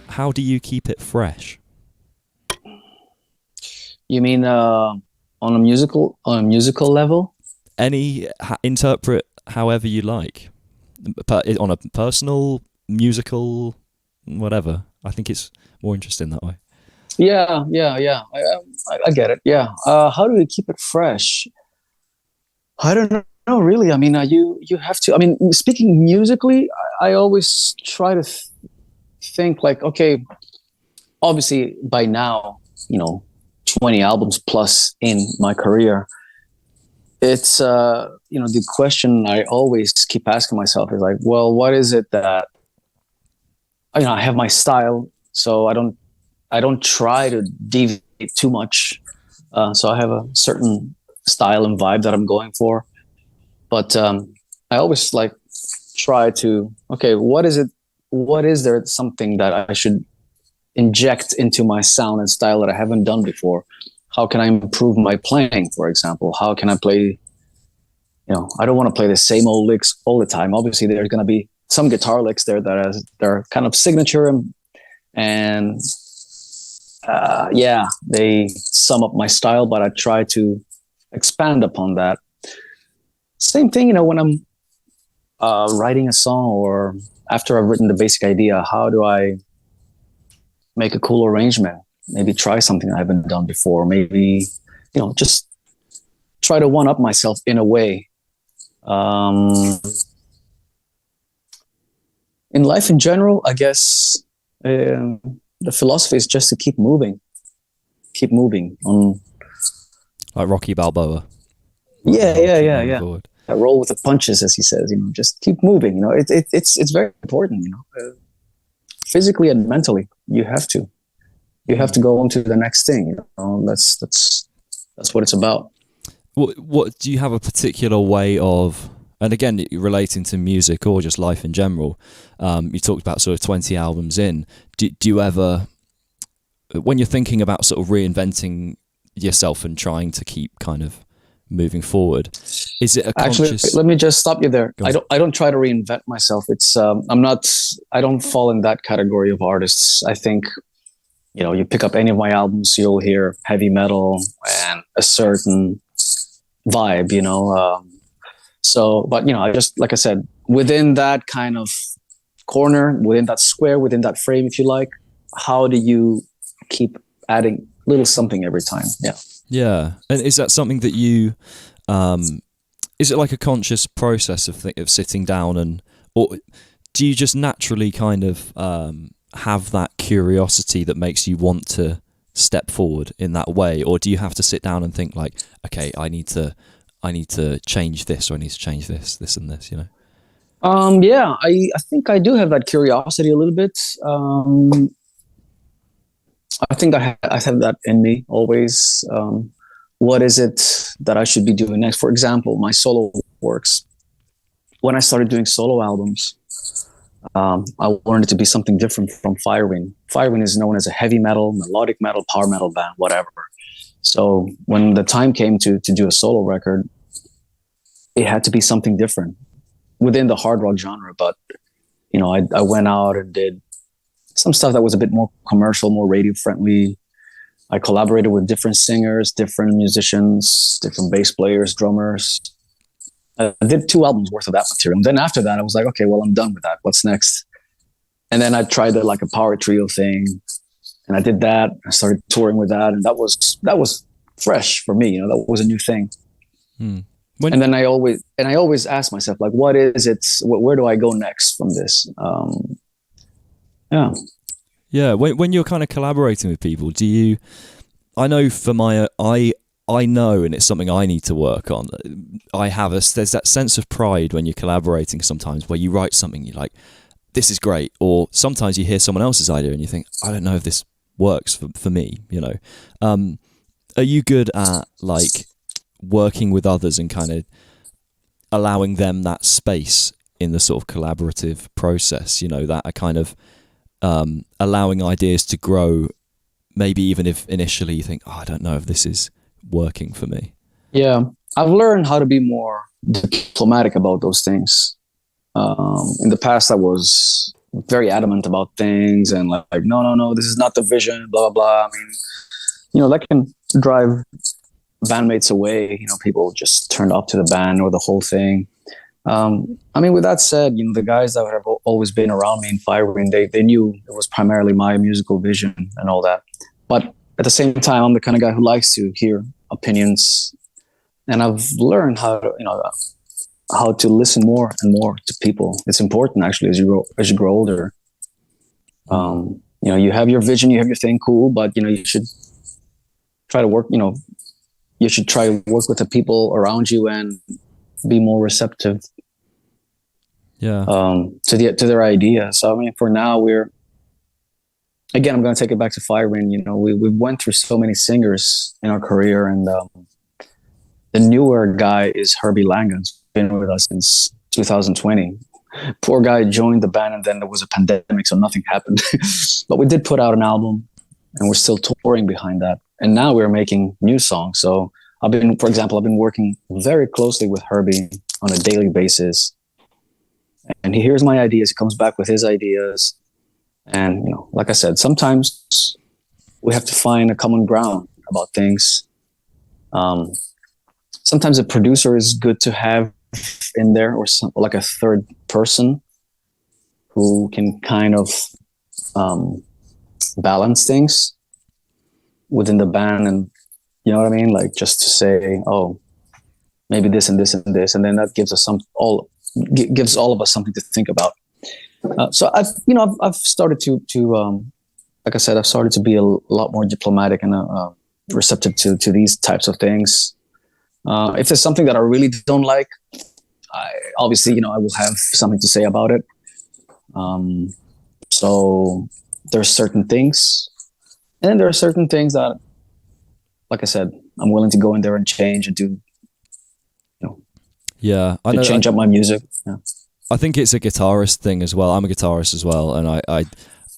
How do you keep it fresh? You mean on a musical level? Interpret however you like, on a personal, musical, whatever. I think it's more interesting that way. Yeah. I get it. Yeah. How do we keep it fresh? I don't know, really. I mean, you have to. I mean, speaking musically, I always try to think like, okay, obviously by now, 20 albums plus in my career, it's the question I always keep asking myself is like, well, what is it that I have my style, so I don't try to deviate too much. So I have a certain style and vibe that I'm going for, but I always like try to, okay, what is there something that I should inject into my sound and style that I haven't done before? How can I improve my playing, for example? How can I play, I don't want to play the same old licks all the time. Obviously there's going to be some guitar licks there that are kind of signature and they sum up my style, but I try to expand upon that. Same thing, when I'm writing a song or after I've written the basic idea, how do I make a cool arrangement? Maybe try something I haven't done before. Maybe, just try to one up myself in a way. In life in general, I guess the philosophy is just to keep moving on. Like Rocky Balboa. Yeah. I roll with the punches, as he says. Just keep moving. It's very important. Physically and mentally, you have to go on to the next thing. That's what it's about. What do you have a particular way of? And again, relating to music or just life in general, you talked about sort of 20 albums in. Do you ever, when you're thinking about sort of reinventing yourself and trying to keep kind of moving forward, is it a conscious... Actually, let me just stop you there. I don't try to reinvent myself. It's I don't fall in that category of artists. I think, you pick up any of my albums, you'll hear heavy metal and a certain vibe, but I just, like I said, within that kind of corner, within that square, within that frame, if you like, how do you keep adding little something every time? Yeah. And is that something that you, is it like a conscious process of sitting down or do you just naturally kind of have that curiosity that makes you want to step forward in that way? Or do you have to sit down and think like, okay, I need to change this, or I need to change this and this, I think I do have that curiosity a little bit. I think I have that in me always. What is it that I should be doing next? For example, my solo works. When I started doing solo albums, I wanted it to be something different from Firewind. Firewind is known as a heavy metal, melodic metal, power metal band, whatever. So when the time came to do a solo record, it had to be something different within the hard rock genre. But, I went out and did some stuff that was a bit more commercial, more radio friendly. I collaborated with different singers, different musicians, different bass players, drummers. I did 2 albums worth of that material. And then after that, I was like, okay, well, I'm done with that. What's next? And then I tried like a power trio thing. And I did that. I started touring with that. And that was fresh for me. That was a new thing. And then I always ask myself, like, what is it? Where do I go next from this? Yeah. When you're kind of collaborating with people, I know for I know, and it's something I need to work on. There's that sense of pride when you're collaborating sometimes where you write something, you're like, this is great. Or sometimes you hear someone else's idea and you think, I don't know if this works for me, Are you good at like working with others and kind of allowing them that space in the sort of collaborative process, that are kind of allowing ideas to grow, maybe even if initially you think, I don't know if this is working for me? Yeah, I've learned how to be more diplomatic about those things. In the past, I was very adamant about things and like no, this is not the vision, blah blah blah. I mean, that can drive bandmates away. People just turned up to the band or the whole thing. I mean, with that said, the guys that have always been around me in Firewind, they knew it was primarily my musical vision and all that. But at the same time, I'm the kind of guy who likes to hear opinions, and I've learned how to listen more and more to people. It's important actually as you grow older. You have your vision, you have your thing, cool, but you should try to work. You should try to work with the people around you and be more receptive. Yeah. To their ideas. So I mean, for now, I'm going to take it back to Firewind. We went through so many singers in our career, and the newer guy is Herbie Langan's been with us since 2020. Poor guy joined the band, and then there was a pandemic, so nothing happened. But we did put out an album, and we're still touring behind that. And now we're making new songs. So for example, I've been working very closely with Herbie on a daily basis. And he hears my ideas, he comes back with his ideas. And, like I said, sometimes we have to find a common ground about things. Sometimes a producer is good to have in there, or like a third person who can kind of balance things within the band. And you know what I mean? Like, just to say, oh, maybe this and this and this. And then that gives us gives all of us something to think about. So I've started to like I said, I've started to be a lot more diplomatic and receptive to these types of things. If there's something that I really don't like, I will have something to say about it. So there's certain things, and then there are certain things that, like I said, I'm willing to go in there and change and do. Yeah, I know. Change up my music. Yeah. I think it's a guitarist thing as well. I'm a guitarist as well, and I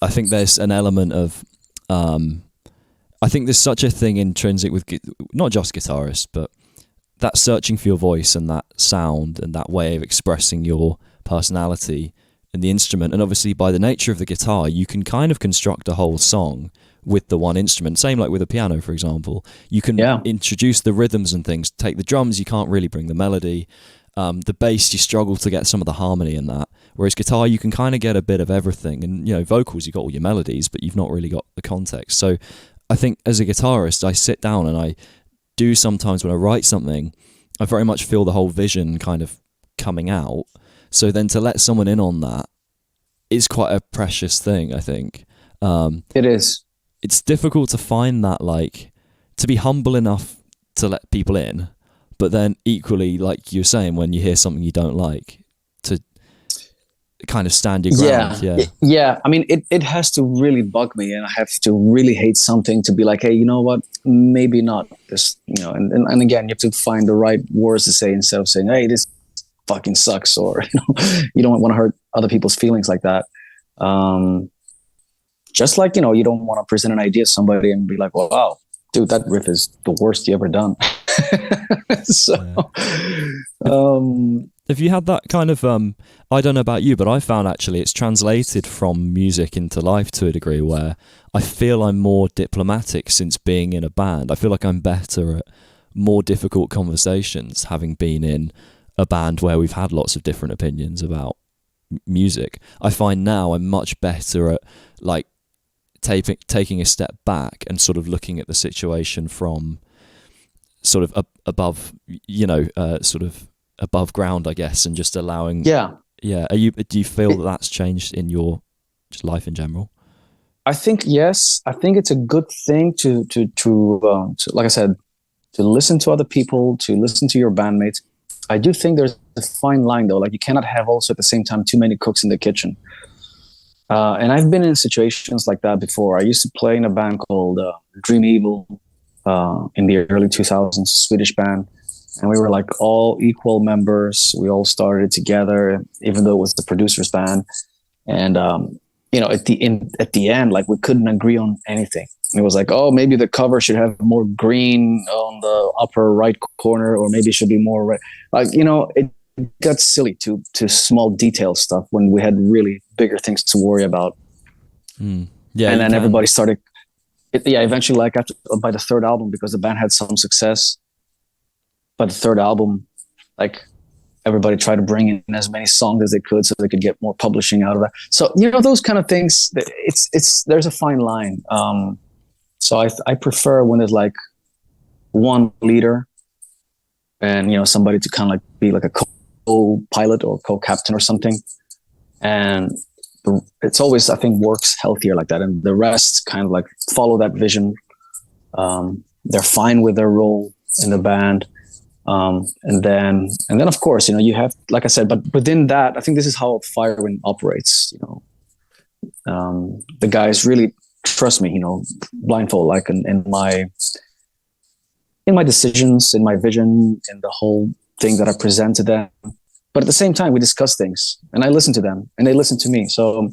think there's an element of I think there's such a thing intrinsic with not just guitarists, but that searching for your voice and that sound and that way of expressing your personality in the instrument. And obviously, by the nature of the guitar, you can kind of construct a whole song with the one instrument. Same like with a piano, for example. You can introduce the rhythms and things. Take the drums, you can't really bring the melody. The bass, you struggle to get some of the harmony in that. Whereas guitar, you can kind of get a bit of everything. And, vocals, you've got all your melodies, but you've not really got the context. So I think as a guitarist, I sit down and I do sometimes when I write something, I very much feel the whole vision kind of coming out. So then to let someone in on that is quite a precious thing, I think. It is. It's difficult to find that, like, to be humble enough to let people in, but then equally, like you're saying, when you hear something you don't like, to kind of stand your ground. Yeah. I mean, it has to really bug me, and I have to really hate something to be like, hey, you know what? Maybe not this, and again, you have to find the right words to say instead of saying, hey, this fucking sucks, or, you don't want to hurt other people's feelings like that. Just like, you don't want to present an idea to somebody and be like, well, wow, dude, that riff is the worst you ever done. So, have you had that kind of, I don't know about you, but I found actually it's translated from music into life to a degree where I feel I'm more diplomatic since being in a band. I feel like I'm better at more difficult conversations, having been in a band where we've had lots of different opinions about music. I find now I'm much better at, like, taking a step back and sort of looking at the situation from sort of above, sort of above ground, I guess, and just allowing. Yeah. Do you feel that that's changed in your just life in general? I think yes. I think it's a good thing to like I said, to listen to other people, to listen to your bandmates. I do think there's a fine line though. Like, you cannot have also at the same time too many cooks in the kitchen. And I've been in situations like that before. I used to play in a band called Dream Evil in the early 2000s, Swedish band. And we were like all equal members. We all started together, even though it was the producer's band. And, at the end, like, we couldn't agree on anything. It was like, oh, maybe the cover should have more green on the upper right corner, or maybe it should be more red. Like, got silly to small detail stuff when we had really bigger things to worry about. Yeah, and then everybody started. Eventually, like after by the third album, because the band had some success. By the third album, like everybody tried to bring in as many songs as they could so they could get more publishing out of that. So those kind of things. It's there's a fine line. So I prefer when there's like one leader, and somebody to kind of like be like a co-pilot or co-captain or something, and it's always, I think, works healthier like that, and the rest kind of like follow that vision. They're fine with their role in the band, and then of course you have, like I said, but within that, I think this is how Firewind operates. The guys really trust me, blindfold, like in my decisions, in my vision, in the whole thing that I present to them. But at the same time, we discuss things, and I listen to them, and they listen to me. So,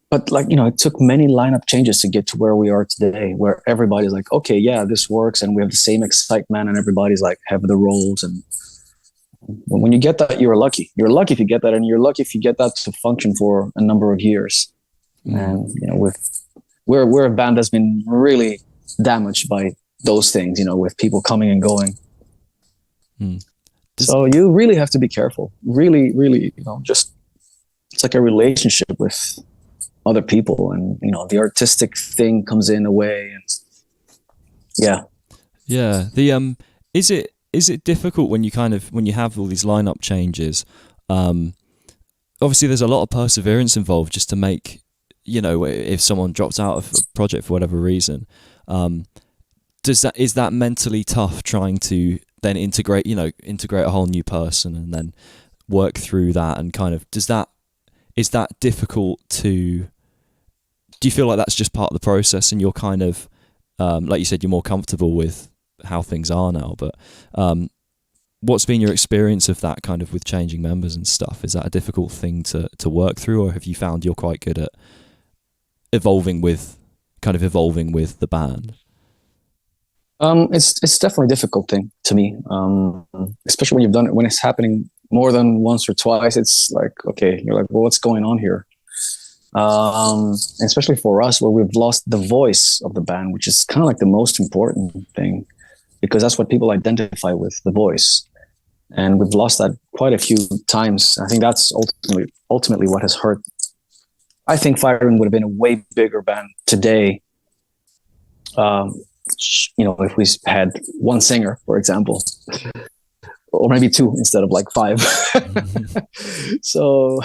but like it took many lineup changes to get to where we are today, where everybody's like, okay, yeah, this works, and we have the same excitement, and everybody's like have the roles. And when you get that, you're lucky. You're lucky if you get that, and you're lucky if you get that to function for a number of years. And we're a band that's been really damaged by those things, with people coming and going. So you really have to be careful. Really, really, just it's like a relationship with other people, and the artistic thing comes in a way, and yeah. The is it difficult when you have all these lineup changes? Obviously, there's a lot of perseverance involved just to make, if someone drops out of a project for whatever reason. Is that mentally tough, trying to then integrate a whole new person and then work through that, and kind of is that difficult do you feel like that's just part of the process, and you're kind of like you said, you're more comfortable with how things are now, but what's been your experience of that kind of with changing members and stuff? Is that a difficult thing to work through, or have you found you're quite good at evolving with the band? It's definitely a difficult thing to me, especially when you've done it, when it's happening more than once or twice. It's like, okay, you're like, well, what's going on here? Especially for us, where we've lost the voice of the band, which is kind of like the most important thing, because that's what people identify with, the voice. And we've lost that quite a few times. I think that's ultimately what has hurt. I think Firewind would have been a way bigger band today, if we had one singer, for example, or maybe two instead of like five. So,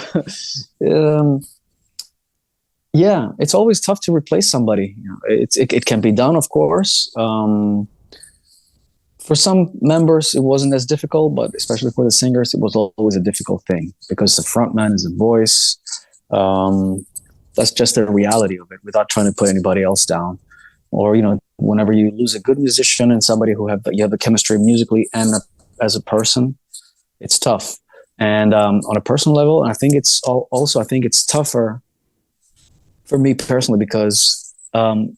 yeah, it's always tough to replace somebody. It can be done, of course. For some members, it wasn't as difficult, but especially for the singers, it was always a difficult thing, because the frontman is a voice. That's just the reality of it, without trying to put anybody else down. Or, whenever you lose a good musician and somebody you have the chemistry musically and as a person, it's tough. And on a personal level, I think it's also tougher for me personally, because like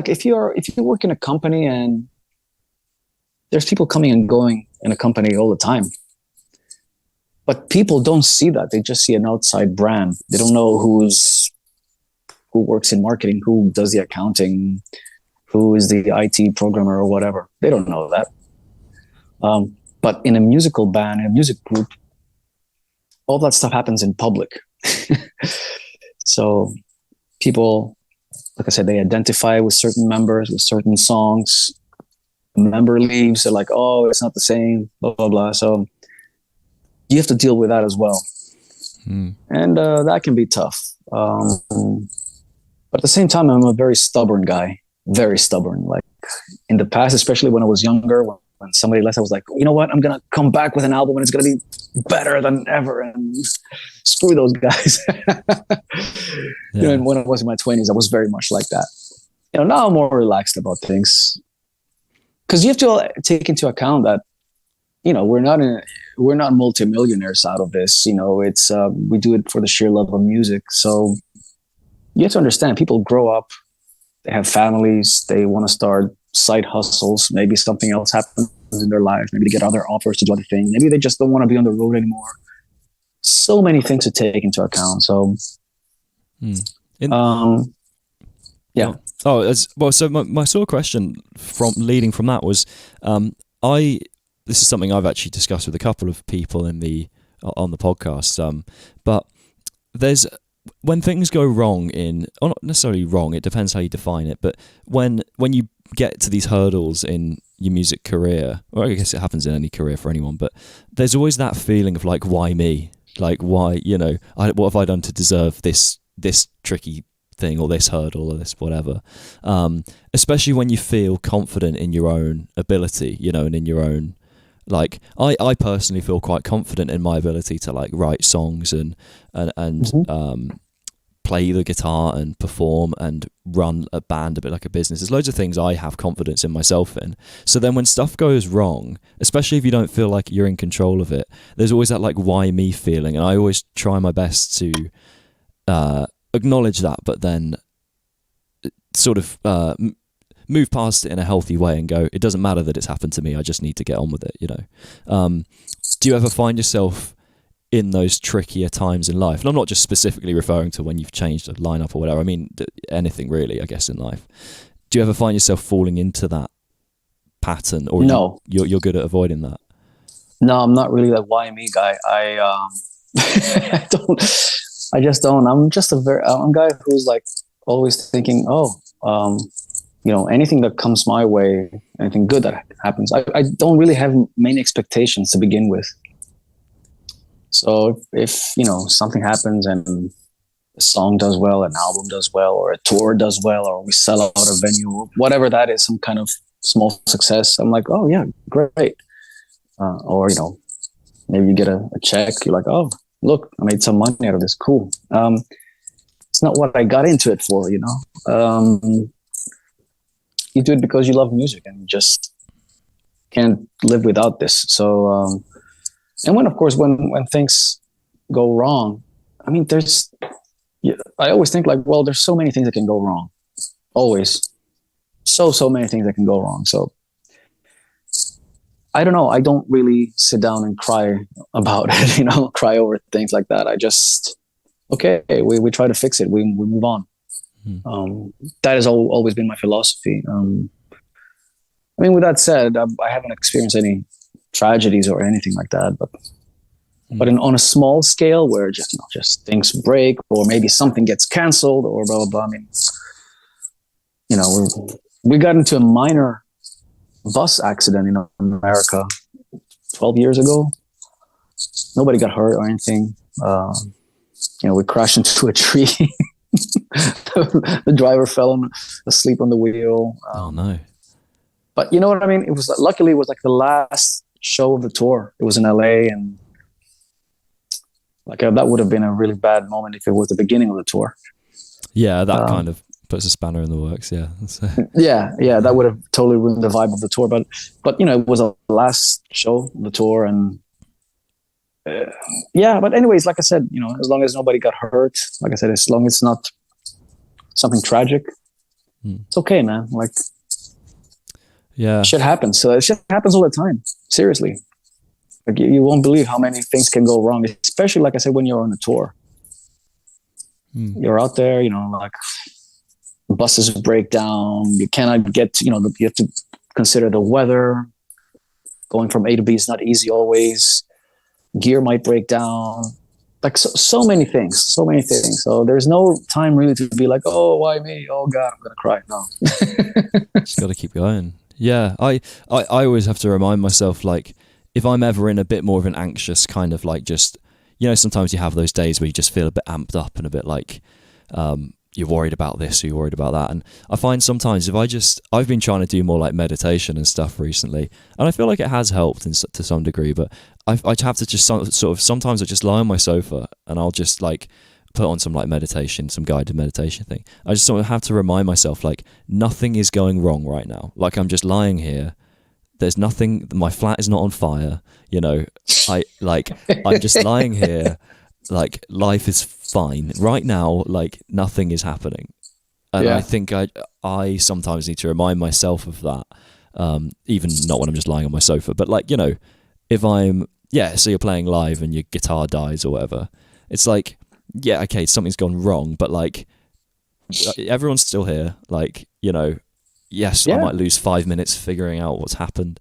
if you work in a company and there's people coming and going in a company all the time, but people don't see that. They just see an outside brand. They don't know who works in marketing, who does the accounting, who is the IT programmer or whatever. They don't know that. But in a musical band, in a music group, all that stuff happens in public. So people, like I said, they identify with certain members, with certain songs. A member leaves, they're like, oh, it's not the same, blah, blah, blah. So you have to deal with that as well. And that can be tough. But at the same time, I'm a very stubborn guy, very stubborn. Like in the past, especially when I was younger, when somebody left, I was like, you know what? I'm going to come back with an album and it's going to be better than ever. And screw those guys. And when I was in my 20s, I was very much like that. Now I'm more relaxed about things. Because you have to take into account that, we're not multimillionaires out of this. It's we do it for the sheer love of music. So you have to understand, people grow up, they have families, they want to start side hustles. Maybe something else happens in their life. Maybe they get other offers to do other things. Maybe they just don't want to be on the road anymore. So many things to take into account. So, yeah. Oh, well. So my sort of question leading from that was, this is something I've actually discussed with a couple of people on the podcast. But there's when things go wrong or not necessarily wrong. It depends how you define it. But when you get to these hurdles in your music career, or I guess it happens in any career for anyone, but there's always that feeling of like, why me? Like, why, what have I done to deserve this tricky thing or this hurdle or this whatever? Especially when you feel confident in your own ability, and in your own, like, I personally feel quite confident in my ability to like write songs and play the guitar and perform and run a band a bit like a business. There's loads of things I have confidence in myself in. So then when stuff goes wrong, especially if you don't feel like you're in control of it, there's always that like, why me feeling. And I always try my best to acknowledge that, but then sort of move past it in a healthy way and go, it doesn't matter that it's happened to me. I just need to get on with it. Do you ever find yourself in those trickier times in life? And I'm not just specifically referring to when you've changed a lineup or whatever. I mean, anything really, I guess, in life. Do you ever find yourself falling into that pattern, or no? You're good at avoiding that? No, I'm not really that why me guy. I just don't. I'm a guy who's like always thinking, anything that comes my way, anything good that happens. I don't really have many expectations to begin with. So if something happens and a song does well, an album does well, or a tour does well, or we sell out a venue, or whatever that is, some kind of small success, I'm like, oh yeah, great. Or maybe you get a check, you're like, oh look, I made some money out of this, cool. It's not what I got into it for, you do it because you love music and you just can't live without this. So and when things go wrong, I mean, I always think like, well, there's so many things that can go wrong. Always. So many things that can go wrong. So I don't know. I don't really sit down and cry about it, cry over things like that. I just, okay, we try to fix it. We move on. That has always been my philosophy. I mean, with that said, I haven't experienced any tragedies or anything like that, but on a small scale where just things break, or maybe something gets canceled, or blah blah blah. I mean, we got into a minor bus accident in America 12 years ago. Nobody got hurt or anything. We crashed into a tree. The driver fell asleep on the wheel. Oh no! But you know what I mean? Luckily it was like the last show of the tour. It was in LA, and like that would have been a really bad moment if it was the beginning of the tour. Yeah, that kind of puts a spanner in the works. Yeah. yeah, that would have totally ruined the vibe of the tour. But it was a last show of the tour, and but anyways, like I said, as long as nobody got hurt, like I said, as long as it's not something tragic, it's okay, man. Like, yeah, shit happens. So shit happens all the time. Seriously, like you won't believe how many things can go wrong, especially like I said, when you're on a tour. You're out there, like buses break down. You cannot get, you have to consider the weather. Going from A to B is not easy always. Gear might break down. Like so many things. So there's no time really to be like, oh, why me? Oh God, I'm gonna cry. No. Just got to keep going. Yeah, I always have to remind myself, like, if I'm ever in a bit more of an anxious kind of like, just, sometimes you have those days where you just feel a bit amped up and a bit like you're worried about this or you're worried about that. And I find sometimes I've been trying to do more like meditation and stuff recently, and I feel like it has helped to some degree, but I have to just sort of, sometimes I just lie on my sofa and I'll just like put on some like meditation, some guided meditation thing. I just sort of have to remind myself, like, nothing is going wrong right now. Like, I'm just lying here. There's nothing, my flat is not on fire. I'm just lying here. Like, life is fine right now. Like, nothing is happening. And I think I sometimes need to remind myself of that, even not when I'm just lying on my sofa, but like, you know, if I'm, so you're playing live and your guitar dies or whatever, it's like, yeah, okay, something's gone wrong, but like, everyone's still here. Like, you know, yes, I might lose 5 minutes figuring out what's happened,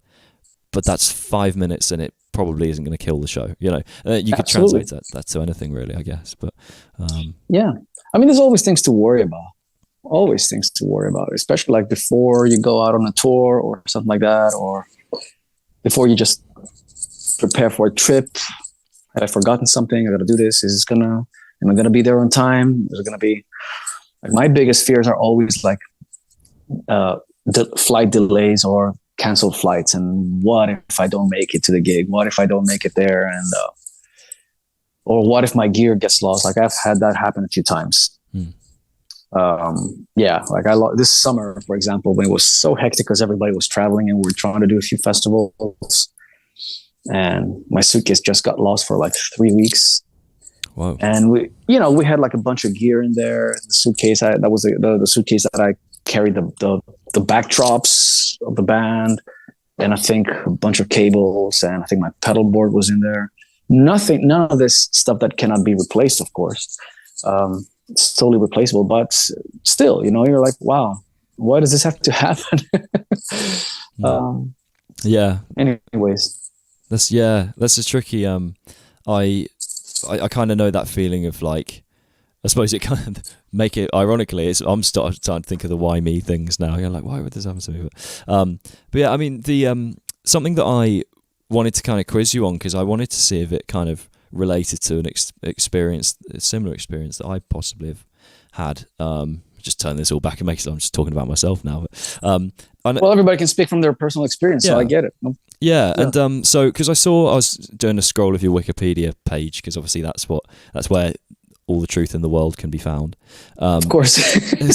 but that's 5 minutes and it probably isn't going to kill the show, you know. You could translate that to anything really, I guess. But yeah, I mean, there's always things to worry about. Always things to worry about, especially like before you go out on a tour or something like that, or before you just prepare for a trip. Had I forgotten something? I got to do this. Am I gonna be there on time? Is it gonna be like, my biggest fears are always like flight delays or canceled flights, and what if I don't make it to the gig? What if I don't make it there? And or what if my gear gets lost? Like, I've had that happen a few times. Like this summer, for example, when it was so hectic because everybody was traveling and we were trying to do a few festivals, and my suitcase just got lost for like 3 weeks. Wow. And we had like a bunch of gear in there. The suitcase, that was the suitcase that I carried the backdrops of the band, and I think a bunch of cables, and I think my pedal board was in there. None of this stuff that cannot be replaced, of course. It's totally replaceable, but still, you know, you're like, wow, why does this have to happen? Anyways, that's a tricky. I kind of know that feeling of like, I suppose it kind of make it ironically. I'm starting to think of the why me things now. You're like, why would this happen to me? But yeah, I mean, the something that I wanted to kind of quiz you on, because I wanted to see if it kind of related to an experience, a similar experience that I possibly have had. Just turn this all back and make it. I'm just talking about myself now. But, well, everybody can speak from their personal experience, so I get it. Yeah, and so because I was doing a scroll of your Wikipedia page, because obviously that's where all the truth in the world can be found. Of course.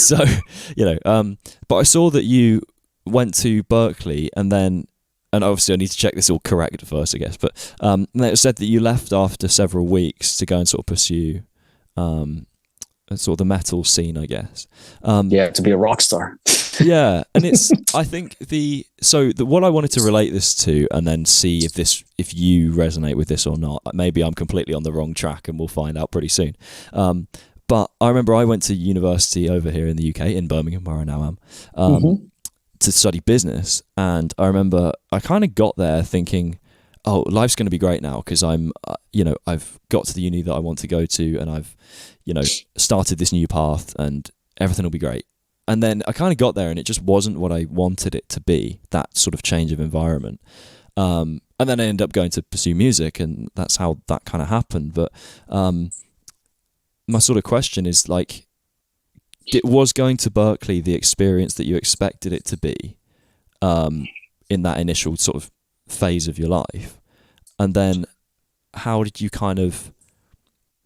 So, you know, but I saw that you went to Berklee, and obviously I need to check this all correct first, I guess, but and it said that you left after several weeks to go and sort of pursue sort of the metal scene, I guess. To be a rock star. Yeah, and it's, I think what I wanted to relate this to, and then see if you resonate with this or not. Maybe I'm completely on the wrong track, and we'll find out pretty soon. But I remember I went to university over here in the UK, in Birmingham, where I now am, to study business, and I remember I kind of got there thinking, oh, life's going to be great now because I'm, I've got to the uni that I want to go to, and I've, started this new path, and everything will be great. And then I kind of got there, and it just wasn't what I wanted it to be, that sort of change of environment. And then I ended up going to pursue music, and that's how that kind of happened. But my sort of question is, like, was going to Berklee the experience that you expected it to be in that initial sort of phase of your life? And then how did you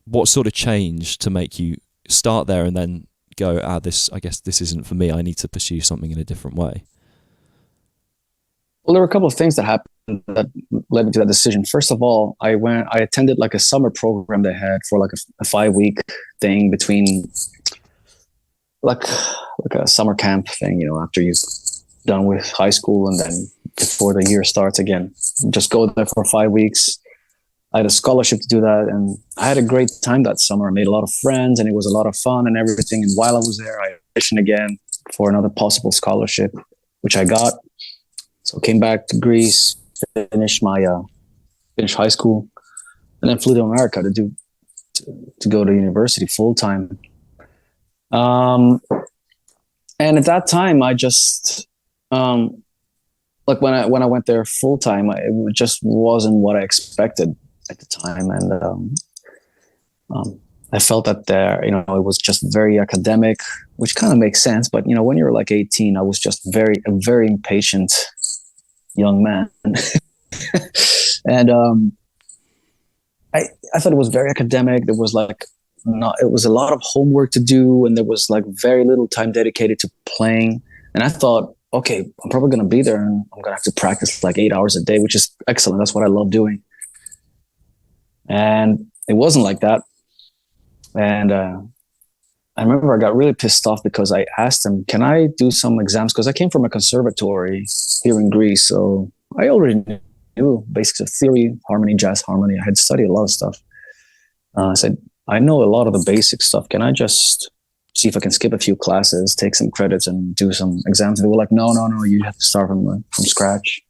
what sort of changed to make you start there and then go, I guess this isn't for me, I need to pursue something in a different way? Well, there were a couple of things that happened that led me to that decision. First of all, I attended like a summer program they had for like a 5-week thing between like a summer camp thing, after you're done with high school, and then before the year starts again, just go there for 5 weeks. I had a scholarship to do that, and I had a great time that summer. I made a lot of friends, and it was a lot of fun and everything. And while I was there, I auditioned again for another possible scholarship, which I got. So came back to Greece, finished high school, and then flew to America to go to university full time. And at that time, I just like when I went there full time, it just wasn't what I expected at the time, and I felt that it was just very academic, which kind of makes sense. But when you're like 18, I was just a very impatient young man, and I thought it was very academic. There was it was a lot of homework to do, and there was like very little time dedicated to playing. And I thought, okay, I'm probably going to be there, and I'm going to have to practice like 8 hours a day, which is excellent. That's what I love doing. And it wasn't like that. And I remember I got really pissed off because I asked him, can I do some exams? Because I came from a conservatory here in Greece. So I already knew basics of theory, harmony, jazz harmony. I had studied a lot of stuff. I said, I know a lot of the basic stuff. Can I just see if I can skip a few classes, take some credits, and do some exams? And they were like, no, you have to start from scratch.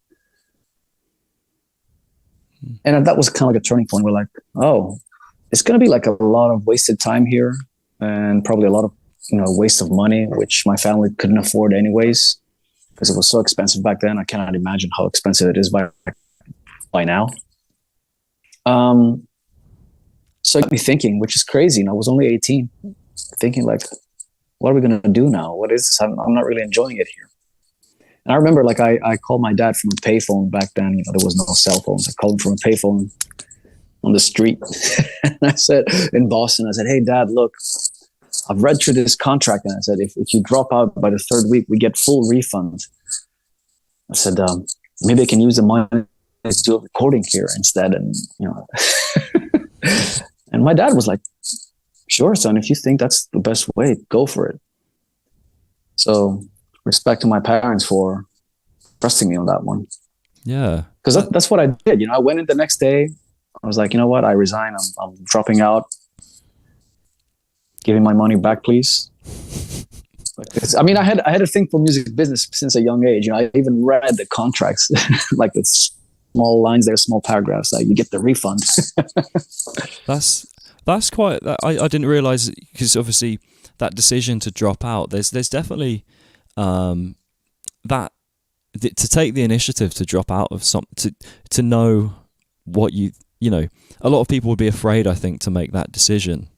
And that was kind of like a turning point. We're like, oh, it's going to be like a lot of wasted time here, and probably a lot of waste of money, which my family couldn't afford anyways, because it was so expensive back then. I cannot imagine how expensive it is by now. So it got me thinking, which is crazy. I was only 18, thinking like, what are we going to do now? What is this? I'm not really enjoying it here. And I remember like I called my dad from a payphone back then. There was no cell phones. I called him from a payphone on the street. And I said, in Boston, I said, hey, Dad, look, I've read through this contract. And I said, if you drop out by the third week, we get full refund. I said, maybe I can use the money to do a recording here instead. And, and my dad was like, sure, son, if you think that's the best way, go for it. So respect to my parents for trusting me on that one. Yeah. Because that's what I did. I went in the next day. I was like, you know what? I resign. I'm dropping out. Give me my money back, please. I mean, I had a thing for music business since a young age. I even read the contracts, like the small lines there, small paragraphs, like you get the refund. That's quite. I didn't realize, because obviously that decision to drop out. There's definitely that to take the initiative to drop out of to know what a lot of people would be afraid, I think, to make that decision,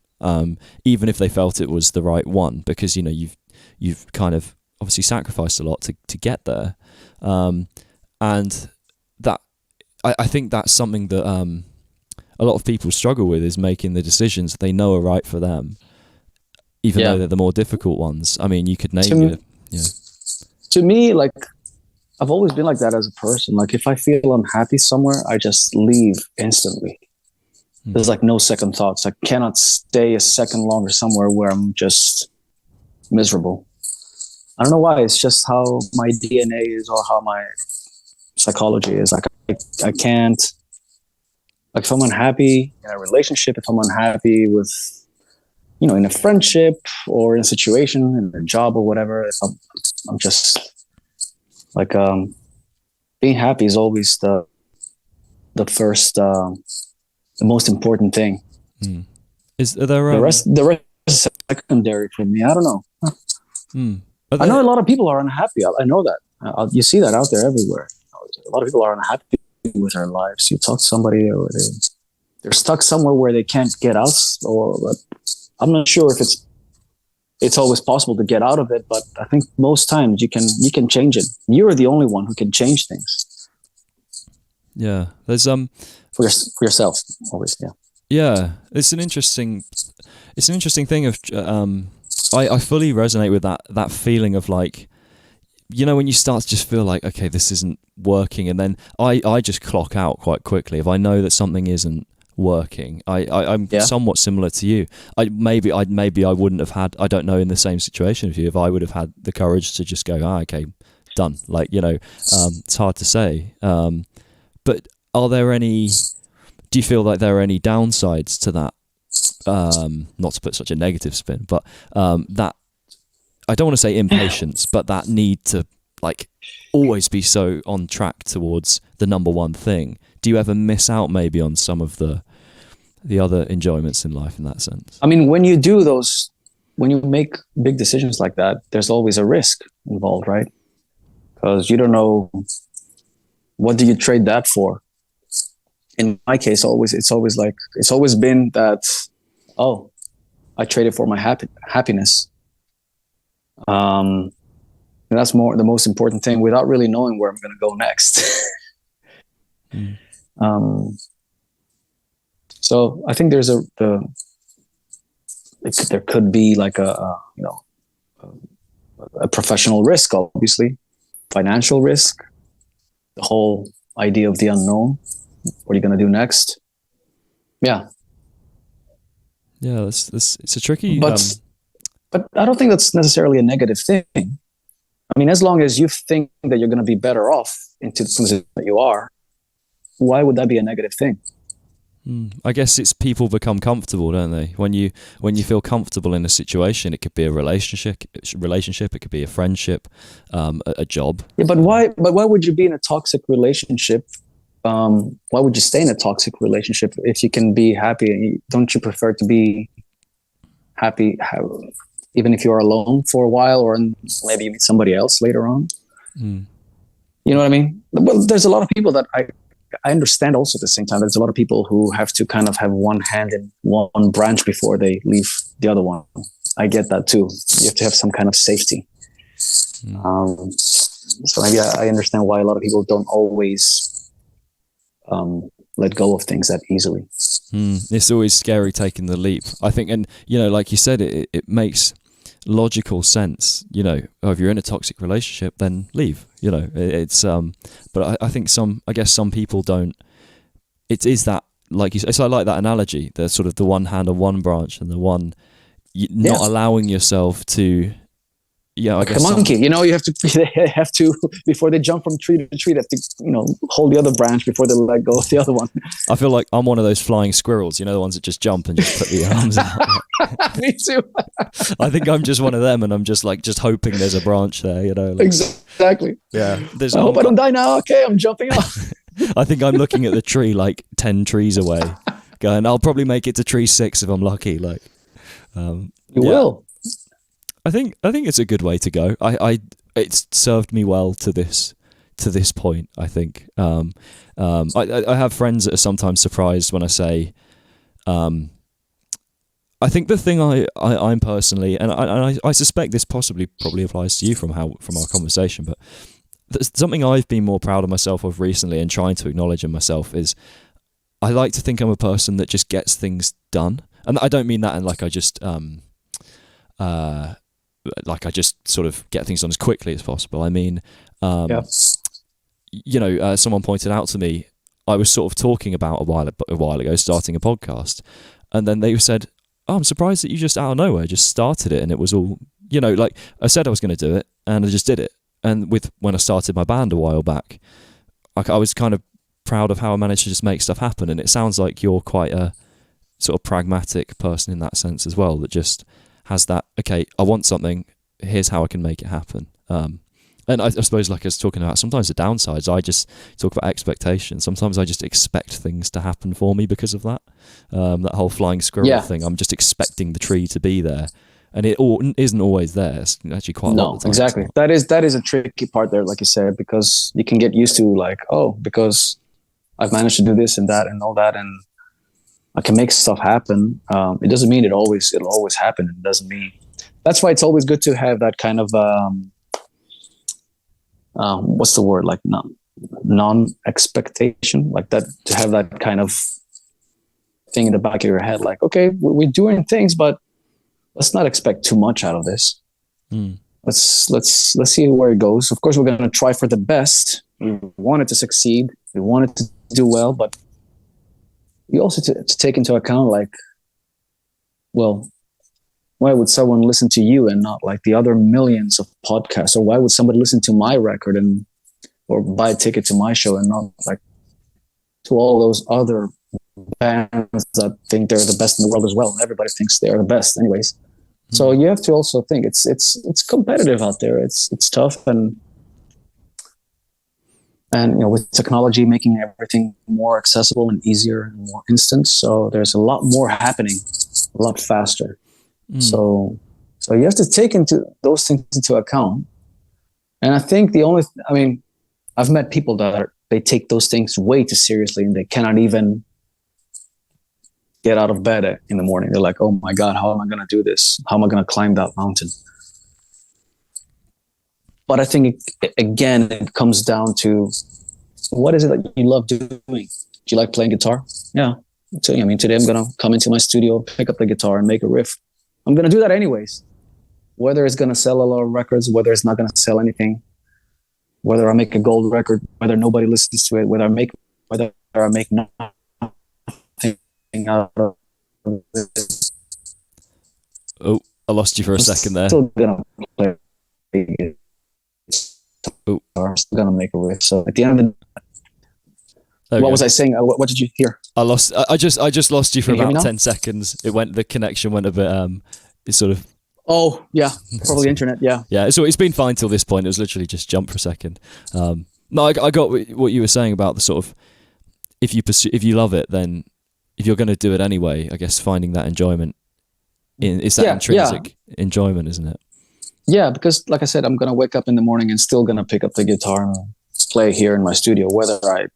even if they felt it was the right one, because you've kind of obviously sacrificed a lot to get there, and that I think that's something that a lot of people struggle with, is making the decisions they know are right for them, even though they're the more difficult ones. I mean, you could name it. To me, like, I've always been like that as a person. Like, if I feel unhappy somewhere, I just leave instantly. There's like no second thoughts. I cannot stay a second longer somewhere where I'm just miserable. I don't know why. It's just how my DNA is, or how my psychology is. Like, I can't. Like, if I'm unhappy in a relationship, if I'm unhappy with, in a friendship or in a situation, in a job or whatever, if I'm just like, being happy is always the first, the most important thing. Is there the rest is secondary for me? I don't know. I know a lot of people are unhappy. I know that. You see that out there everywhere. A lot of people are unhappy with their lives. You talk to somebody, or they're stuck somewhere where they can't get out, but I'm not sure if it's always possible to get out of it, but I think most times you can change it. You're the only one who can change things. Yeah, there's for yourself always. Yeah, it's an interesting thing of I fully resonate with that feeling of, like, when you start to just feel like, okay, this isn't working, and then I just clock out quite quickly if I know that something isn't working. I'm somewhat similar to you. Maybe I wouldn't have had, I don't know, in the same situation as you, if I would have had the courage to just go, okay, done. Like, it's hard to say. But do you feel like there are any downsides to that? Not to put such a negative spin, but that, I don't want to say impatience, but that need to, like, always be so on track towards the number one thing. Do you ever miss out maybe on some of the other enjoyments in life in that sense? I mean, when you make big decisions like that, there's always a risk involved, right? Because you don't know, what do you trade that for? In my case, it's always been that, oh, I traded for my happiness. And that's the most important thing, without really knowing where I'm going to go next. So I think there could be like a professional risk, obviously, financial risk, the whole idea of the unknown. What are you going to do next? Yeah. Yeah, it's a tricky. But But I don't think that's necessarily a negative thing. I mean, as long as you think that you're going to be better off into the position that you are, why would that be a negative thing? I guess it's people become comfortable, don't they? When you feel comfortable in a situation, it could be a relationship, it could be a friendship, a job. Yeah, but why would you be in a toxic relationship? Why would you stay in a toxic relationship if you can be happy? Don't you prefer to be happy, even if you're alone for a while, or maybe you meet somebody else later on? You know what I mean? Well, there's a lot of people that I understand also at the same time. There's a lot of people who have to kind of have one hand in one branch before they leave the other one. I get that too. You have to have some kind of safety. So maybe I understand why a lot of people don't always let go of things that easily. It's always scary taking the leap, I think. And, like you said, it makes logical sense. If you're in a toxic relationship, then leave. It's but I think some people don't. It is that, like you said. So I like that analogy. The sort of the one hand on one branch and the one not allowing yourself to. Like a monkey, you have to before they jump from tree to tree, they have to hold the other branch before they let go of the other one. I feel like I'm one of those flying squirrels, the ones that just jump and just put the arms out. Me too. I think I'm just one of them, and I'm just hoping there's a branch there, Exactly. Yeah. I hope I don't die now. Okay, I'm jumping off. I think I'm looking at the tree 10 trees away, going, I'll probably make it to tree 6 if I'm lucky. You will. I think it's a good way to go. It's served me well to this point. I think I have friends that are sometimes surprised when I say. I think the thing I'm personally, and I suspect this probably applies to you from our conversation, but something I've been more proud of myself of recently and trying to acknowledge in myself is I like to think I'm a person that just gets things done, and I don't mean that in I just sort of get things done as quickly as possible. I mean, someone pointed out to me, I was sort of talking about a while ago starting a podcast, and then they said, "Oh, I'm surprised that you just out of nowhere just started it," and it was all, I said I was going to do it, and I just did it. And when I started my band a while back, I was kind of proud of how I managed to just make stuff happen. And it sounds like you're quite a sort of pragmatic person in that sense as well, that just has that, okay, I want something, here's how I can make it happen. And I suppose, like I was talking about, sometimes the downsides, I just talk about expectations. Sometimes I just expect things to happen for me because of that. That whole flying squirrel thing, I'm just expecting the tree to be there. And it isn't always there. It's actually quite a lot of the time. Exactly. That is a tricky part there, like you said, because you can get used to because I've managed to do this and that and all that, and I can make stuff happen. It doesn't mean it'll always happen. It doesn't mean. That's why it's always good to have that kind of what's the word, non-expectation, like that, to have that kind of thing in the back of your head, like, okay, we're doing things, but let's not expect too much out of this. Let's see where it goes. Of course, we're going to try for the best. We want it to succeed. We want it to do well, but you also to take into account, why would someone listen to you and not the other millions of podcasts? Or why would somebody listen to my record or buy a ticket to my show and not to all those other bands that think they're the best in the world as well? Everybody thinks they're the best anyways. So you have to also think it's competitive out there. It's tough, and with technology making everything more accessible and easier and more instant, so there's a lot more happening, a lot faster. So you have to take those things into account. And I think I've met people that they take those things way too seriously, and they cannot even get out of bed in the morning. They're like, oh my God, how am I going to do this? How am I going to climb that mountain? But I think, it comes down to, what is it that you love doing? Do you like playing guitar? Yeah. So, today I'm going to come into my studio, pick up the guitar and make a riff. I'm going to do that anyways. Whether it's going to sell a lot of records, whether it's not going to sell anything, whether I make a gold record, whether nobody listens to it, whether I make nothing out of it. Oh, I lost you for a second there. Still gonna play. Ooh. I'm still gonna make a riff. So at the end of what was I saying? What did you hear? I just lost you for Can you hear me about now? 10 seconds. The connection went a bit it's sort of. Oh yeah, probably internet. Yeah. Yeah, so it's been fine till this point. It was literally just jump for a second. No, I got what you were saying about the sort of, if you love it, then if you're going to do it anyway, I guess finding that enjoyment it's that intrinsic enjoyment, isn't it? Yeah, because like I said, I'm gonna wake up in the morning and still gonna pick up the guitar and play here in my studio, whether I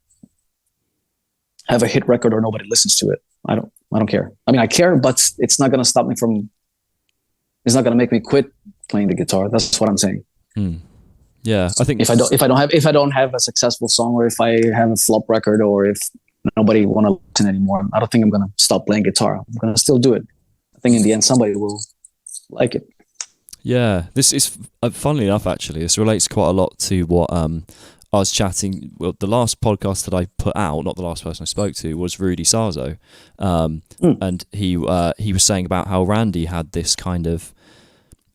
have a hit record or nobody listens to it. I don't care. I mean, I care, but it's not gonna stop me from. It's not gonna make me quit playing the guitar. That's what I'm saying. Yeah, I think if I don't have a successful song, or if I have a flop record, or if nobody want to listen anymore, I don't think I'm gonna stop playing guitar. I'm gonna still do it. I think in the end somebody will like it. Yeah, this is funnily enough. Actually, this relates quite a lot to what I was chatting. Well, the last podcast that I put out, not the last person I spoke to, was Rudy Sarzo, and he was saying about how Randy had this kind of.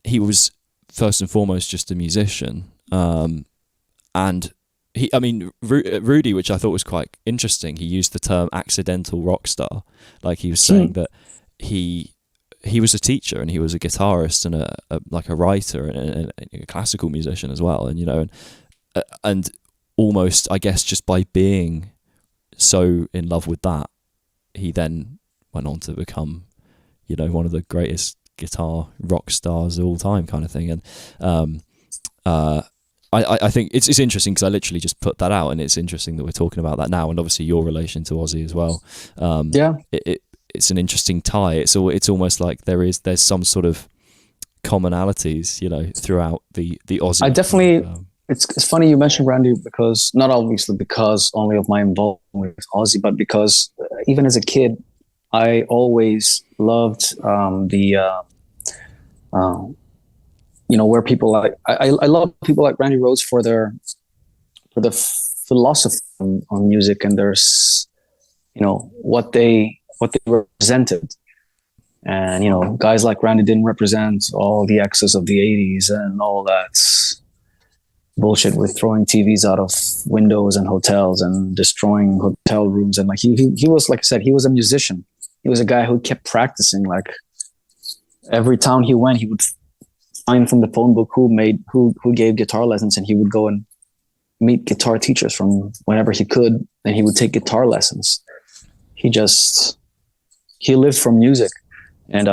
He was first and foremost just a musician. And Rudy, which I thought was quite interesting, he used the term accidental rock star. Like he was saying that he was a teacher and he was a guitarist and a writer and a classical musician as well. And, and almost, I guess, just by being so in love with that, he then went on to become, one of the greatest guitar rock stars of all time kind of thing. And, I think it's interesting because I literally just put that out, and it's interesting that we're talking about that now, and obviously your relation to Ozzy as well. It's an interesting tie. It's almost like there's some sort of commonalities, throughout the Ozzy. I definitely. It's funny you mentioned Randy, because not obviously because only of my involvement with Ozzy, but because even as a kid, I always loved where people like I love people like Randy Rhoads for their philosophy on music, and there's what they represented. And guys like Randy didn't represent all the excess of the 80s and all that bullshit with throwing TVs out of windows and hotels and destroying hotel rooms. And like he was, like I said, he was a musician. He was a guy who kept practicing. Like every town he went, he would find from the phone book who gave guitar lessons, and he would go and meet guitar teachers from whenever he could, and he would take guitar lessons. He lived from music. And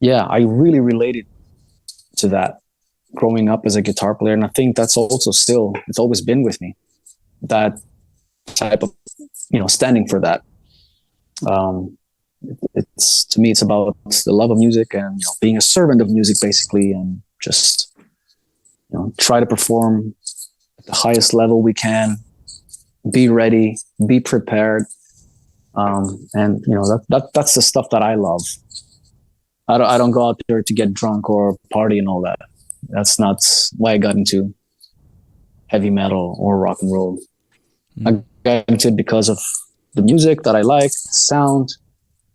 I really related to that growing up as a guitar player. And I think that's also it's always been with me, that type of, standing for that. To me, it's about the love of music and being a servant of music, basically, and just try to perform at the highest level we can, be ready, be prepared, and that's the stuff that I love. I don't go out there to get drunk or party and all that. That's not why I got into heavy metal or rock and roll. I got into it because of the music that I like, the sound.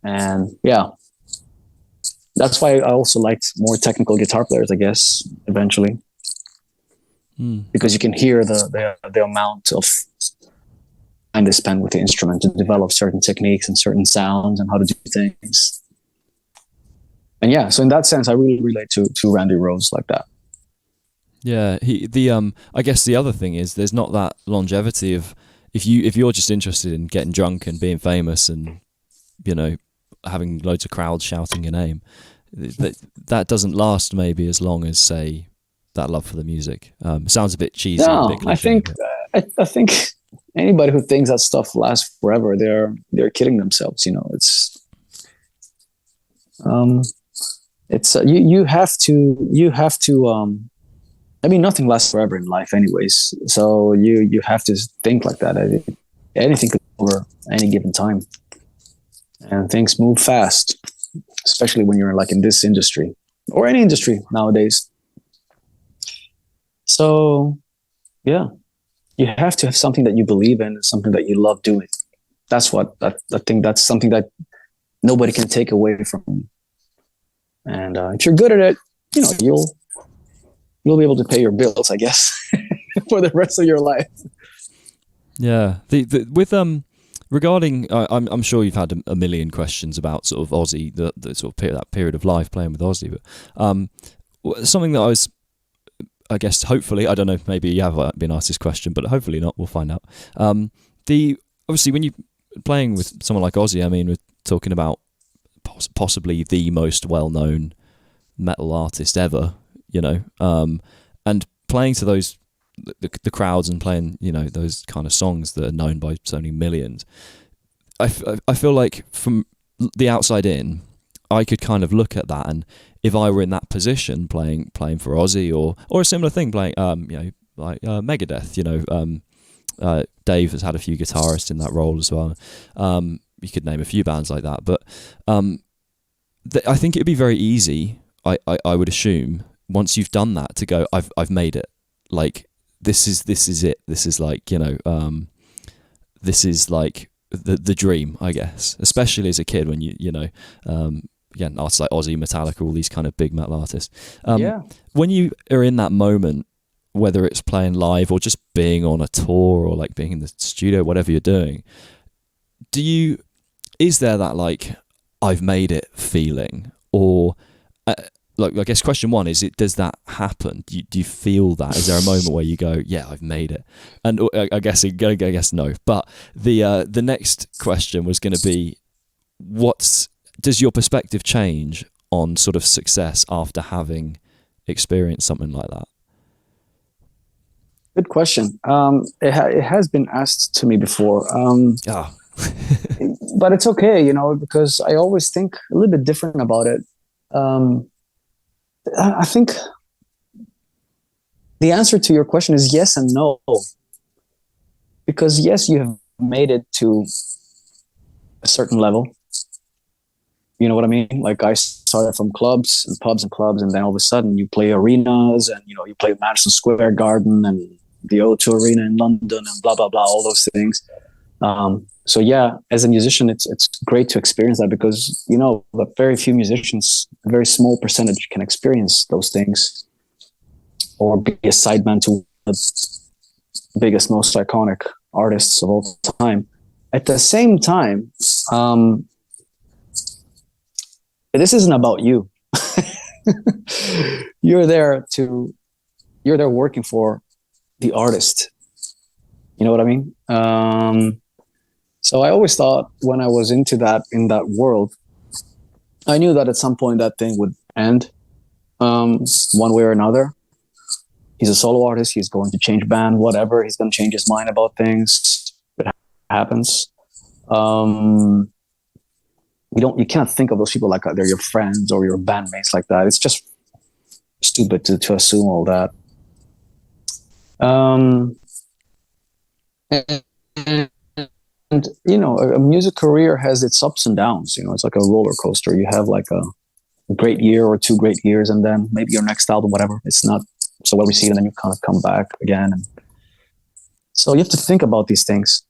And that's why I also liked more technical guitar players, I guess, eventually, because you can hear the amount of time they spend with the instrument to develop certain techniques and certain sounds and how to do things. And so in that sense, I really relate to Randy Rhoads like that. Yeah, I guess the other thing is there's not that longevity of if you're just interested in getting drunk and being famous and having loads of crowds shouting your name, that doesn't last maybe as long as, say, that love for the music. Sounds a bit cheesy. No, a bit cliche, I think anybody who thinks that stuff lasts forever, they're kidding themselves. You have to. I mean, nothing lasts forever in life, anyways. So you have to think like that. Anything could over any given time. And things move fast, especially when you're like in this industry or any industry nowadays. So, you have to have something that you believe in, something that you love doing. I think that's something that nobody can take away from you. And if you're good at it, you know, you'll be able to pay your bills, I guess, for the rest of your life. Yeah. With regarding, I'm sure you've had a million questions about sort of Ozzy, the sort of that period of life playing with Ozzy, but something that I guess, hopefully, I don't know, maybe you have been asked this question, but hopefully not, we'll find out. Obviously, when you're playing with someone like Ozzy, I mean, we're talking about possibly the most well-known metal artist ever, you know, and playing to those, the crowds, and playing, you know, those kind of songs that are known by so many millions. I feel like from the outside in, I could kind of look at that, and if I were in that position playing for Ozzy or a similar thing, playing you know, like Megadeth, you know, Dave has had a few guitarists in that role as well. You could name a few bands like that, but I think it'd be very easy, I would assume, once you've done that, to go, I've made it. Like, this is it. This is like, you know, this is like the dream, I guess, especially as a kid when you know, again, artists like Ozzy, Metallica, all these kind of big metal artists. When you are in that moment, whether it's playing live or just being on a tour or like being in the studio, whatever you're doing, is there that like, I've made it feeling? Or like, I guess question one is, does that happen? Do you feel that? Is there a moment where you go, yeah, I've made it? And I guess no. But the next question was going to be, does your perspective change on sort of success after having experienced something like that? Good question. It has been asked to me before. But it's okay, you know, because I always think a little bit different about it. I think the answer to your question is yes and no. Because yes, you have made it to a certain level. You know what I mean? Like, I started from clubs and pubs and clubs, and then all of a sudden you play arenas, and, you know, you play Madison Square Garden and the O2 Arena in London and blah, blah, blah, all those things. So yeah, as a musician, it's great to experience that, because, you know, very few musicians, a very small percentage, can experience those things or be a sideman to the biggest, most iconic artists of all time. At the same time, this isn't about you. You're there working for the artist. You know what I mean? So I always thought, when I was in that world, I knew that at some point that thing would end, one way or another. He's a solo artist. He's going to change band, whatever. He's going to change his mind about things. It happens. You can't think of those people like they're your friends or your bandmates like that. It's just stupid to assume all that. And you know, a music career has its ups and downs. You know, it's like a roller coaster. You have like a great year or two great years, and then maybe your next album, whatever, it's not so well received, and then you kind of come back again. And so you have to think about these things.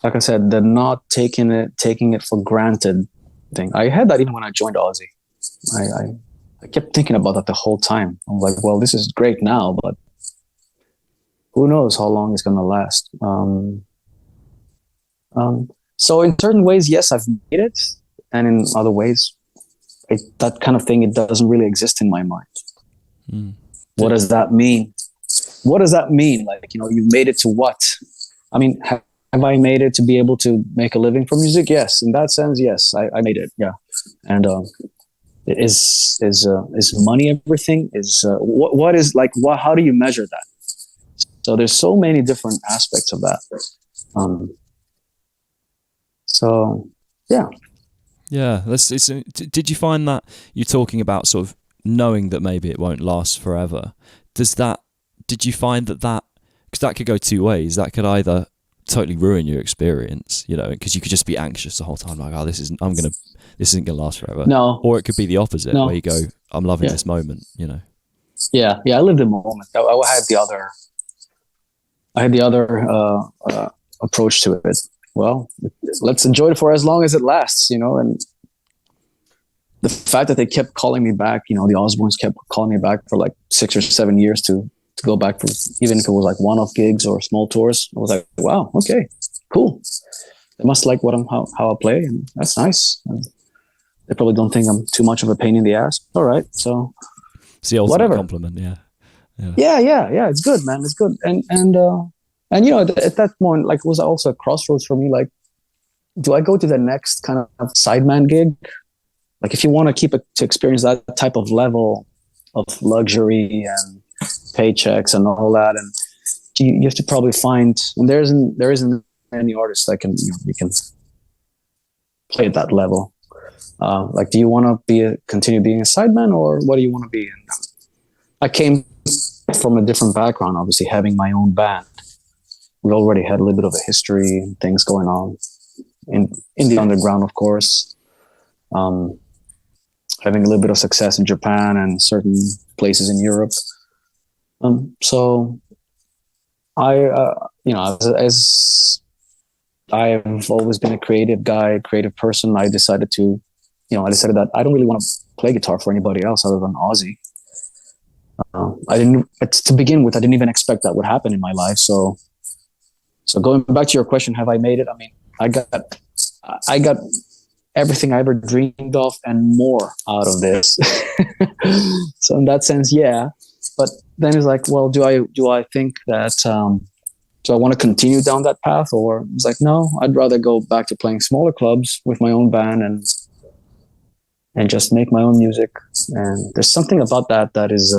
Like I said, the not taking it for granted thing. I had that even when I joined Ozzy. I kept thinking about that the whole time. I'm like, well, this is great now, but who knows how long it's going to last. So in certain ways, yes, I've made it. And in other ways, that kind of thing, it doesn't really exist in my mind. What does that mean? What does that mean? Like, you know, you've made it to what? I mean, have I made it to be able to make a living from music? Yes. In that sense, yes, I made it. Yeah. And is money everything? What is like, how do you measure that? So there's so many different aspects of that. So yeah. Yeah. Did you find that you're talking about sort of knowing that maybe it won't last forever? Did you find that because that could go two ways. That could either totally ruin your experience, you know, because you could just be anxious the whole time, like, oh, this isn't gonna last forever. No. Or it could be the opposite, where you go, I'm loving this moment, you know. Yeah, I lived the moment. I had the other approach to it. Well, let's enjoy it for as long as it lasts, you know. And the fact that they kept calling me back, the Osbournes kept calling me back for like 6 or 7 years to go back for, even if it was like one-off gigs or small tours. I was like, wow, okay, cool. They must like how I play, and that's nice. And they probably don't think I'm too much of a pain in the ass. All right, so it's the ultimate whatever. compliment, yeah. Yeah. It's good, man. It's good, and at that point, like, it was also a crossroads for me. Like, do I go to the next kind of sideman gig? Like, if you want to experience that type of level of luxury and paychecks and all that, and you have to probably find, and there isn't any artist that you can play at that level. Like, do you want to continue being a sideman, or what do you want to be? And I came from a different background, obviously, having my own band. We already had a little bit of a history and things going on in the underground, of course. Having a little bit of success in Japan and certain places in Europe. So as I've always been a creative guy, creative person, I decided that I don't really want to play guitar for anybody else other than Ozzy. To begin with, I didn't even expect that would happen in my life. So going back to your question, have I made it? I mean, I got everything I ever dreamed of and more out of this. So in that sense, yeah. But then it's like, well, do I think that, do I want to continue down that path? Or it's like, no, I'd rather go back to playing smaller clubs with my own band and just make my own music. And there's something about that is,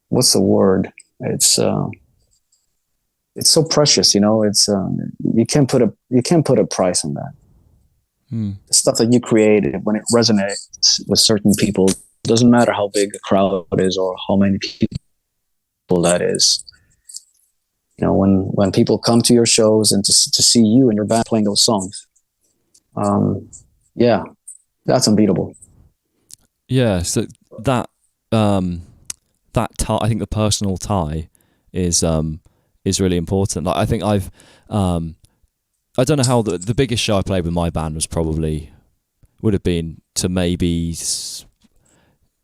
what's the word? It's so precious, it's, you can't put a price on that. The stuff that you created, when it resonates with certain people, doesn't matter how big a crowd is or how many people that is. When people come to your shows and to see you and your band playing those songs, yeah, that's unbeatable. Yeah, so that tie, I think the personal tie is really important. Like, I think I don't know how the biggest show I played with my band would have been to maybe,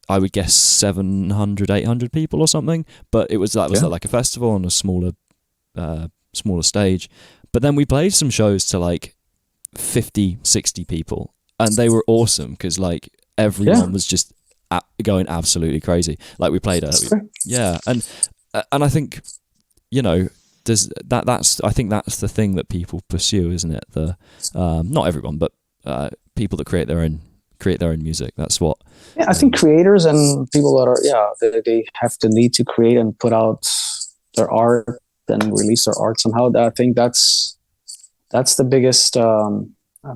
I would guess 700, 800 people or something. But it was like a festival on a smaller stage. But then we played some shows to like 50, 60 people, and they were awesome because like everyone was just going absolutely crazy. Like, we played and I think, I think that's the thing that people pursue, isn't it? Not everyone, but people that create their own music. That's what. Yeah, I think creators and people that are they have the need to create and put out their art and release their art somehow. I think that's the biggest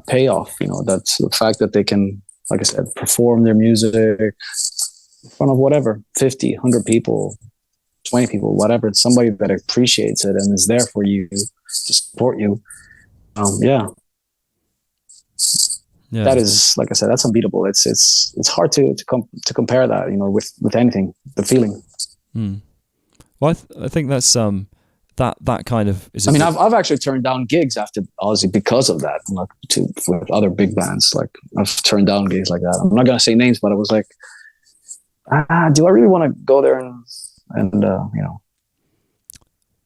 payoff. That's the fact that they can, like I said, perform their music in front of whatever 50, 100 people. 20 people, whatever. It's somebody that appreciates it and is there for you to support you. That is, like I said, that's unbeatable. It's hard to compare that, with anything. The feeling. Well, I think that's that kind of is. I mean, I've actually turned down gigs after Ozzy because of that. Like, with other big bands, like, I've turned down gigs like that. I'm not gonna say names, but I was like, do I really want to go there and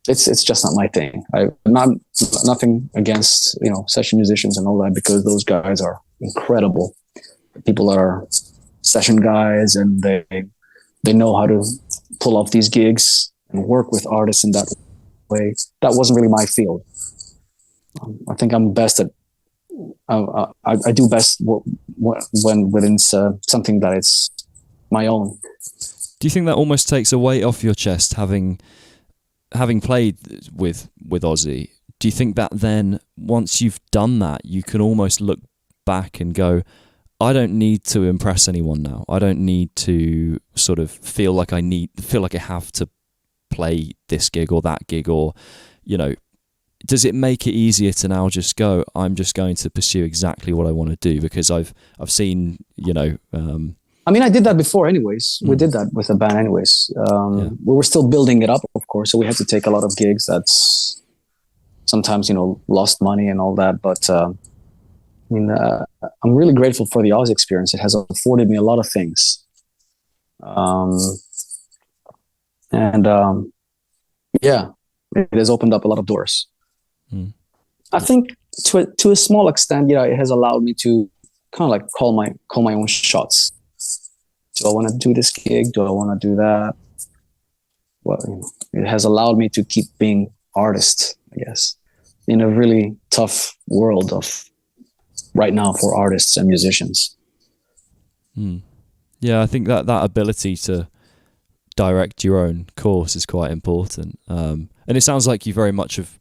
it's just not my thing. Nothing against session musicians and all that, because those guys are incredible. People that are session guys, and they know how to pull off these gigs and work with artists in that way. That wasn't really my field. I think I'm best at I do best when within something that it's my own. Do you think that almost takes a weight off your chest, having played with Ozzy? Do you think that then, once you've done that, you can almost look back and go, I don't need to impress anyone now. I don't need to sort of feel like I have to play this gig or that gig, or does it make it easier to now just go, I'm just going to pursue exactly what I want to do, because I've seen I mean, I did that before anyways. We did that with a band anyways. We were still building it up, of course, so we had to take a lot of gigs. That's sometimes, lost money and all that. But I mean, I'm really grateful for the Ozzy experience. It has afforded me a lot of things. Yeah, it has opened up a lot of doors. I think to a small extent, it has allowed me to kind of like call my own shots. Do I want to do this gig? Do I want to do that? Well, it has allowed me to keep being artist, I guess, in a really tough world of right now for artists and musicians. Yeah, I think that ability to direct your own course is quite important. And it sounds like you very much have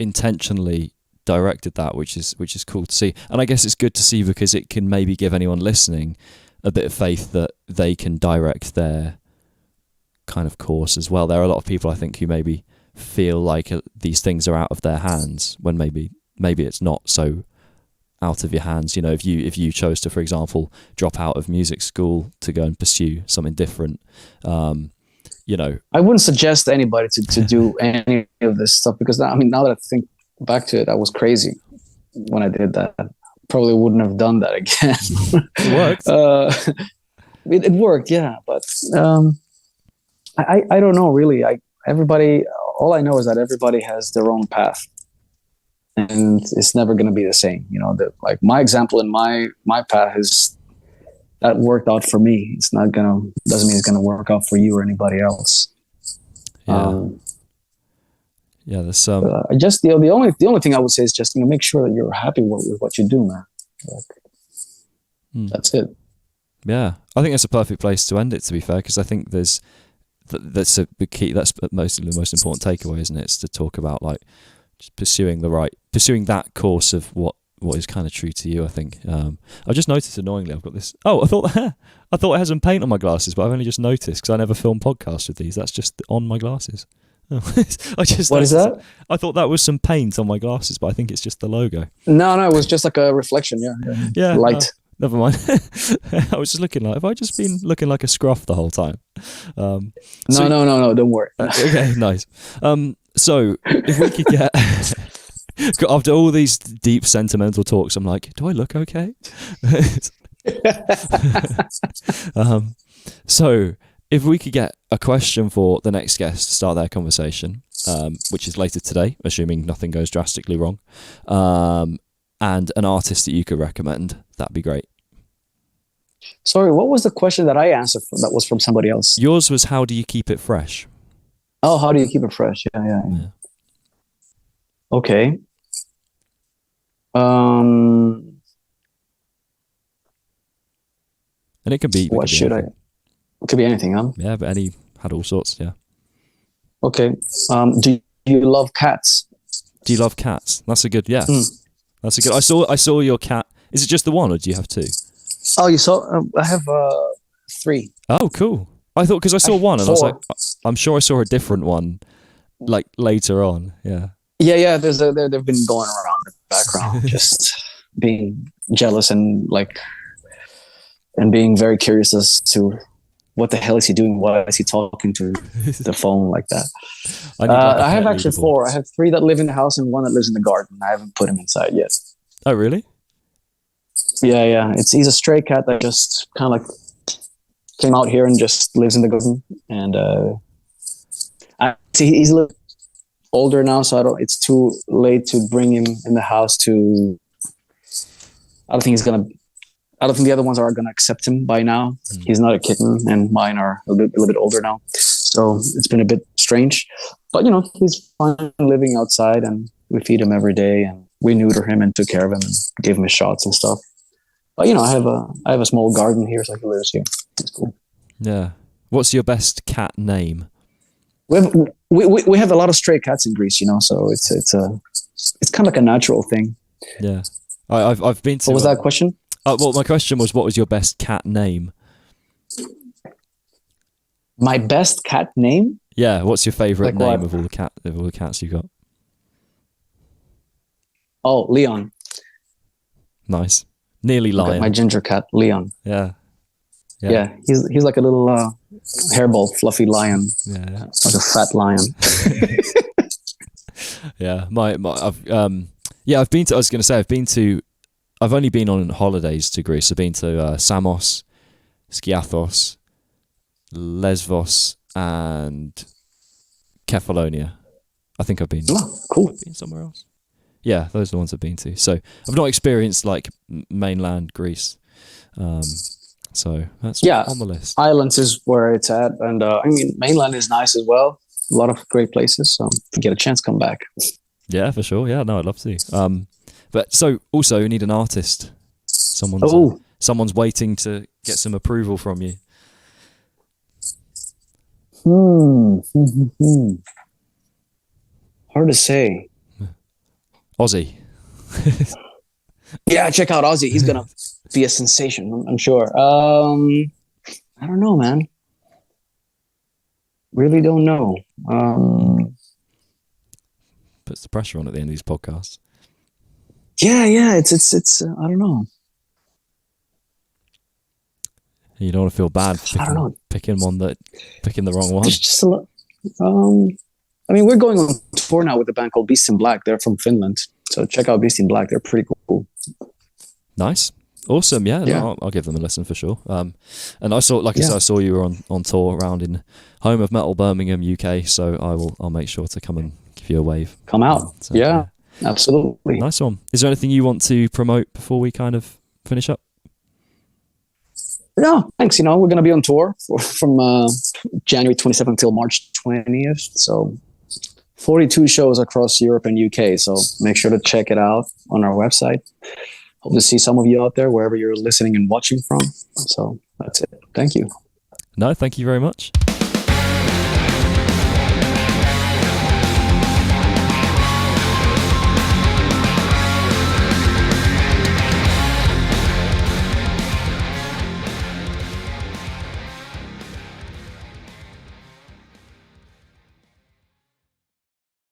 intentionally directed that, which is cool to see. And I guess it's good to see because it can maybe give anyone listening a bit of faith that they can direct their kind of course as well. There are a lot of people, I think, who maybe feel like these things are out of their hands when maybe it's not so out of your hands. You know, if you chose to, for example, drop out of music school to go and pursue something different, you know, I wouldn't suggest anybody to do any of this stuff, because now that I think back to it, I was crazy when I did that. Probably wouldn't have done that again. It worked. It worked, yeah, but I don't know really. All I know is that everybody has their own path, and it's never going to be the same. You know, like my example and my path is that worked out for me. Doesn't mean it's gonna work out for you or anybody else. Yeah. There's some. Just the only thing I would say is just make sure that you're happy with what you do, man. That's it. Yeah, I think that's a perfect place to end it. To be fair, because I think that's the key. That's mostly the most important takeaway, isn't it? It's to talk about like just pursuing that course of what is kind of true to you. I think. I just noticed annoyingly I've got this. Oh, I thought it had some paint on my glasses, but I've only just noticed because I never film podcasts with these. That's just on my glasses. What is that? I thought that was some paint on my glasses, but I think it's just the logo. No, it was just like a reflection. Yeah. Light. Never mind. I was just looking like, have I just been looking like a scruff the whole time? No, don't worry. Okay, nice. So if we could get after all these deep sentimental talks, I'm like, do I look okay? So if we could get a question for the next guest to start their conversation, which is later today, assuming nothing goes drastically wrong, and an artist that you could recommend, that'd be great. Sorry, what was the question that I answered that was from somebody else? Yours was, how do you keep it fresh? Oh, how do you keep it fresh? Yeah. Okay. And it could be. What should I? It could be anything, huh? Yeah, but had all sorts. Yeah. Okay. Do you love cats? Do you love cats? That's a good. Yeah. That's a good. I saw your cat. Is it just the one, or do you have two? Oh, you saw? I have 3. Oh, cool. I thought because I saw one, and 4. I was like, I'm sure I saw a different one, like later on. Yeah. Yeah. They've been going around the background, just being jealous and being very curious as to what the hell is he doing? Why is he talking to the phone like that? I have actually 4. I have 3 that live in the house and 1 that lives in the garden. I haven't put him inside yet. Oh, really? Yeah. He's a stray cat that just kind of like came out here and just lives in the garden. And he's a little older now, so it's too late to bring him in the house. I don't think the other ones are going to accept him by now. He's not a kitten, and mine are a little bit older now. So it's been a bit strange. But, he's fine living outside, and we feed him every day, and we neuter him and took care of him and gave him his shots and stuff. But, I have a small garden here, so he lives here. It's cool. Yeah. What's your best cat name? We have a lot of stray cats in Greece, so it's kind of like a natural thing. Yeah. I've been to... What was that question? Well, my question was, what was your best cat name? My best cat name? Yeah, what's your favorite name of all the cats you got? Oh, Leon. Nice. Nearly lion. My ginger cat, Leon. Yeah. He's like a little hairball, fluffy lion. Yeah. Like a fat lion. Yeah. I've been to. I was going to say I've been to I've only been on holidays to Greece. I've been to Samos, Skiathos, Lesvos, and Kefalonia. I think I've been. Oh, cool. Been somewhere else. Yeah, those are the ones I've been to. So I've not experienced like mainland Greece. So that's on the list. Islands is where it's at, and I mean mainland is nice as well. A lot of great places. So if you get a chance, come back. Yeah, for sure. Yeah, no, I'd love to. But so also you need an artist. Someone's waiting to get some approval from you. Hard to say. Ozzy. Yeah, check out Ozzy. He's gonna be a sensation, I'm sure. I don't know, man. Really don't know. Puts the pressure on at the end of these podcasts. Yeah. It's. I don't know. You don't want to feel bad picking the wrong one. Just a lot. I mean, we're going on tour now with a band called Beast in Black. They're from Finland, so check out Beast in Black. They're pretty cool. Nice, awesome. Yeah. No, I'll give them a listen for sure. And I saw, I saw you were on tour around in home of metal, Birmingham, UK. So I'll make sure to come and give you a wave. Come out. Yeah, absolutely. Nice one. Is there anything you want to promote before we kind of finish up? No, thanks. We're going to be on tour from January 27th till March 20th. So 42 shows across Europe and UK. So make sure to check it out on our website. Hope to see some of you out there wherever you're listening and watching from. So that's it. Thank you. No, thank you very much.